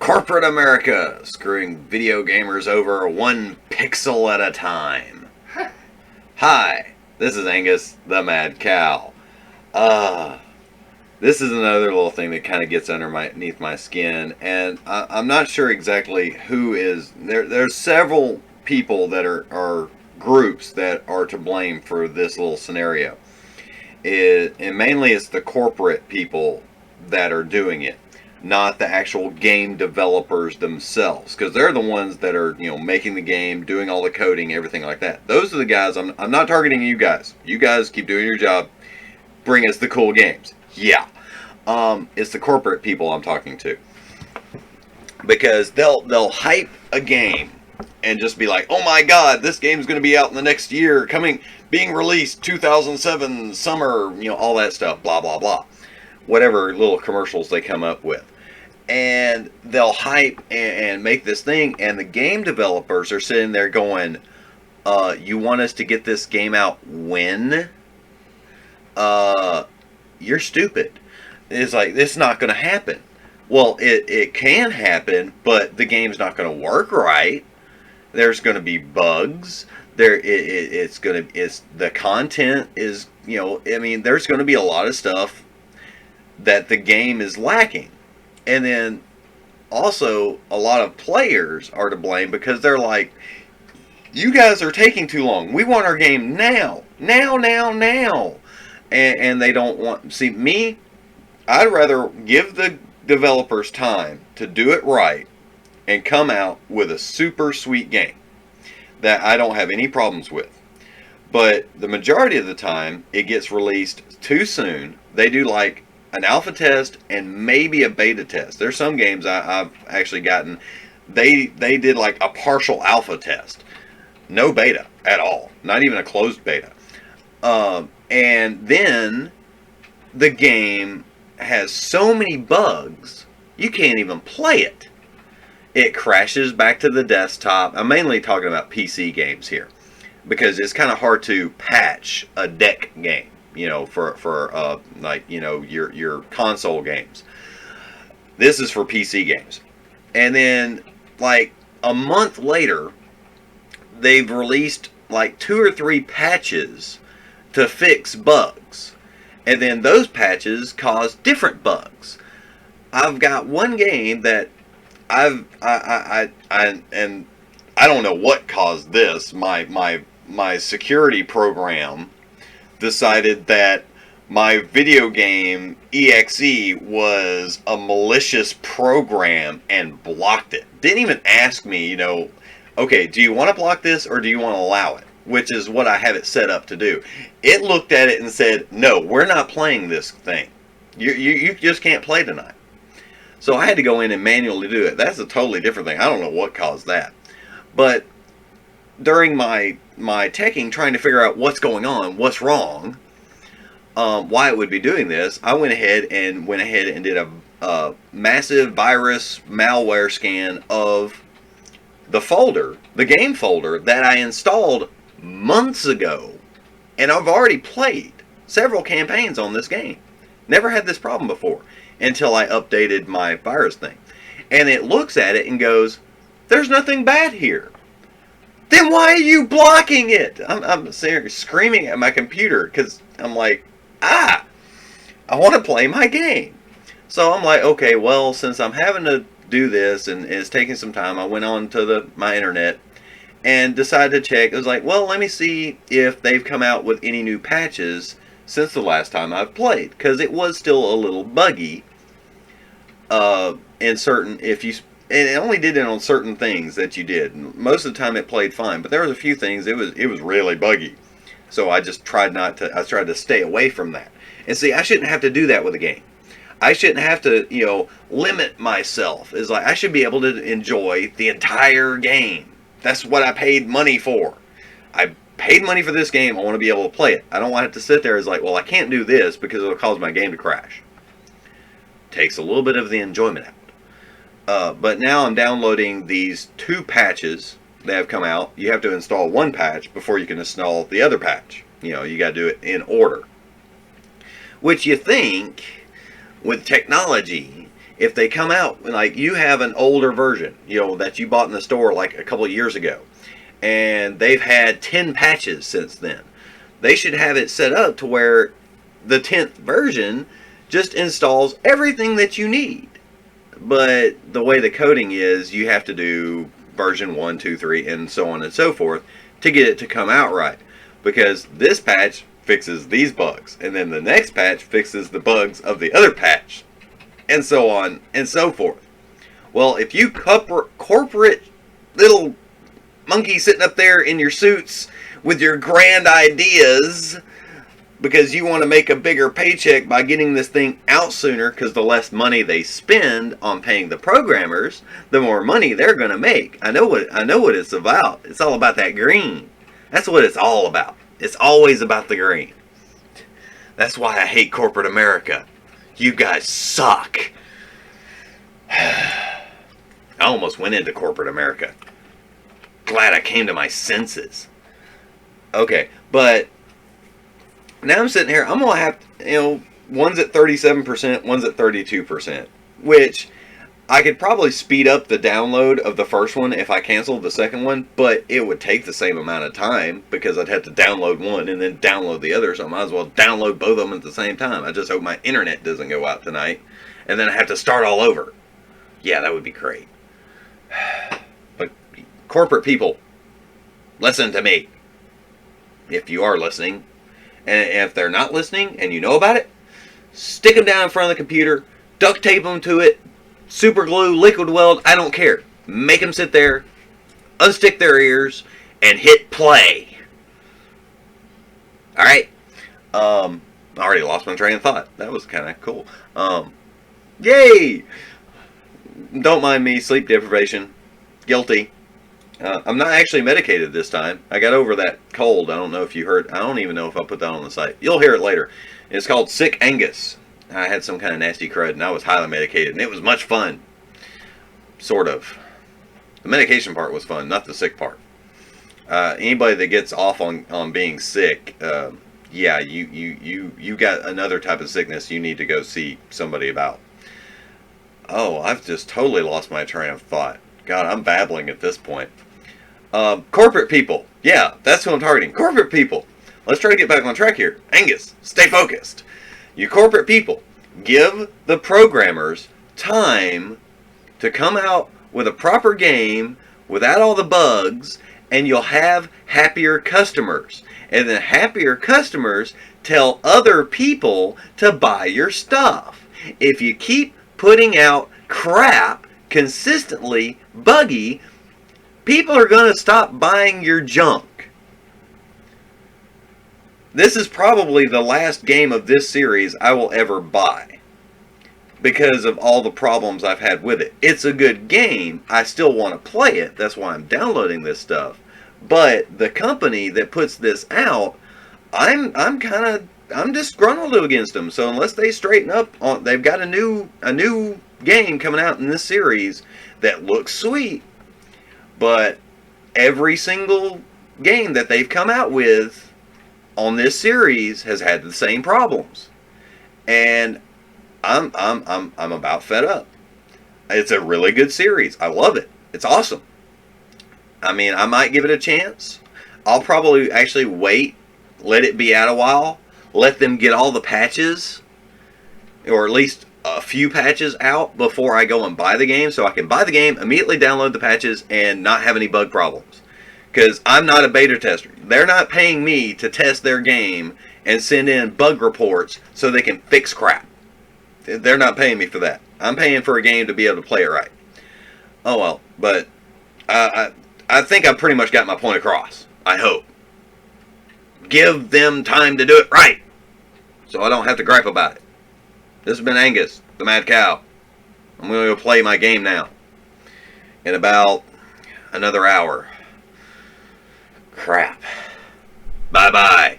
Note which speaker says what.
Speaker 1: Corporate America, screwing video gamers over one pixel at a time. Hi, this is Angus, the Mad Cow. This is another little thing that kind of gets underneath my skin, and I'm not sure exactly who is. There's several people that are groups that are to blame for this little scenario. And mainly it's the corporate people that are doing it, not the actual game developers themselves, because they're the ones that are, making the game, doing all the coding, everything like that. Those are the guys. I'm not targeting you guys. You guys keep doing your job. Bring us the cool games. Yeah. It's the corporate people I'm talking to, because they'll hype a game and just be like, oh my god, this game's going to be out in the next year, being released 2007 summer, all that stuff, blah blah blah, whatever little commercials they come up with. And they'll hype and make this thing, and the game developers are sitting there going, you want us to get this game out when? You're stupid. It's like, it's not going to happen. Well, it can happen, but the game's not going to work right. There's going to be bugs. The content is, there's going to be a lot of stuff that the game is lacking. And then also a lot of players are to blame, because they're like, you guys are taking too long. We want our game now. Now. And they don't want, see, me, I'd rather give the developers time to do it right and come out with a super sweet game that I don't have any problems with. But the majority of the time, it gets released too soon. They do like an alpha test and maybe a beta test. There's some games I've actually gotten, they did like a partial alpha test. No beta at all. Not even a closed beta. And then the game has so many bugs, you can't even play it. It crashes back to the desktop. I'm mainly talking about PC games here, because it's kind of hard to patch a deck game, for your console games. This is for PC games. And then like a month later, they've released like 2 or 3 patches to fix bugs. And then those patches cause different bugs. I've got one game that and I don't know what caused this. My security program decided that my video game exe was a malicious program and blocked it. Didn't even ask me, okay, do you want to block this or do you want to allow it? Which is what I have it set up to do. It looked at it and said, no, we're not playing this thing. You just can't play tonight. So I had to go in and manually do it. That's a totally different thing. I don't know what caused that. But during my teching, trying to figure out what's going on, what's wrong, why it would be doing this, I went ahead and did a massive virus malware scan of the folder, the game folder that I installed months ago, and I've already played several campaigns on this game. Never had this problem before until I updated my virus thing. And it looks at it and goes, there's nothing bad here. Then why are you blocking it? I'm screaming at my computer, because I'm like, I want to play my game. So I'm like, okay, well, since I'm having to do this and it's taking some time, I went on to my internet and decided to check. It was like, well, let me see if they've come out with any new patches since the last time I've played, because it was still a little buggy in certain, and it only did it on certain things that you did. Most of the time it played fine, but there was a few things it was really buggy. So I just tried to stay away from that. And see, I shouldn't have to do that with a game. I shouldn't have to, limit myself. It's like, I should be able to enjoy the entire game. That's what I paid money for. I paid money for this game. I want to be able to play it. I don't want to have to sit there as like, well, I can't do this because it'll cause my game to crash. Takes a little bit of the enjoyment out. But now I'm downloading these 2 patches that have come out. You have to install one patch before you can install the other patch. You got to do it in order. Which you think, with technology, if they come out, like you have an older version, that you bought in the store like a couple of years ago, and they've had 10 patches since then, they should have it set up to where the 10th version just installs everything that you need. But the way the coding is, you have to do version 1, 2, 3, and so on and so forth to get it to come out right. Because this patch fixes these bugs, and then the next patch fixes the bugs of the other patch, and so on and so forth. Well, if you corporate little monkeys sitting up there in your suits with your grand ideas because you want to make a bigger paycheck by getting this thing out sooner, because the less money they spend on paying the programmers, the more money they're going to make. I know what it's about. It's all about that green. That's what it's all about. It's always about the green. That's why I hate corporate America. You guys suck. I almost went into corporate America. Glad I came to my senses. Okay, but now I'm sitting here, I'm going to have, one's at 37%, one's at 32%, which I could probably speed up the download of the first one if I canceled the second one, but it would take the same amount of time because I'd have to download one and then download the other, so I might as well download both of them at the same time. I just hope my internet doesn't go out tonight, and then I have to start all over. Yeah, that would be great. But corporate people, listen to me. If you are listening, and if they're not listening and you know about it, stick them down in front of the computer, duct tape them to it, super glue, liquid weld, I don't care. Make them sit there, unstick their ears, and hit play. Alright? I already lost my train of thought. That was kind of cool. Yay! Don't mind me, sleep deprivation. Guilty. I'm not actually medicated this time. I got over that cold. I don't know if you heard. I don't even know if I'll put that on the site. You'll hear it later. It's called Sick Angus. I had some kind of nasty crud, and I was highly medicated, and it was much fun. Sort of. The medication part was fun, not the sick part. Anybody that gets off on being sick, yeah, you got another type of sickness you need to go see somebody about. Oh, I've just totally lost my train of thought. God, I'm babbling at this point. Corporate people. Yeah, that's who I'm targeting. Corporate people. Let's try to get back on track here. Angus, stay focused. You corporate people, give the programmers time to come out with a proper game without all the bugs, and you'll have happier customers. And then happier customers tell other people to buy your stuff. If you keep putting out crap consistently, buggy, people are going to stop buying your junk. This is probably the last game of this series I will ever buy because of all the problems I've had with it. It's a good game. I still want to play it. That's why I'm downloading this stuff. But the company that puts this out, I'm disgruntled against them. So unless they straighten up, they've got a new game coming out in this series that looks sweet, but every single game that they've come out with on this series has had the same problems, and I'm about fed up. It's a really good series. I love it. It's awesome. I mean, I might give it a chance. I'll probably actually wait, let it be out a while, let them get all the patches, or at least a few patches out before I go and buy the game, so I can buy the game, immediately download the patches, and not have any bug problems. Because I'm not a beta tester. They're not paying me to test their game and send in bug reports so they can fix crap. They're not paying me for that. I'm paying for a game to be able to play it right. Oh well, but I think I pretty much got my point across. I hope. Give them time to do it right, so I don't have to gripe about it. This has been Angus, the Mad Cow. I'm going to go play my game now. In about another hour. Crap. Bye-bye.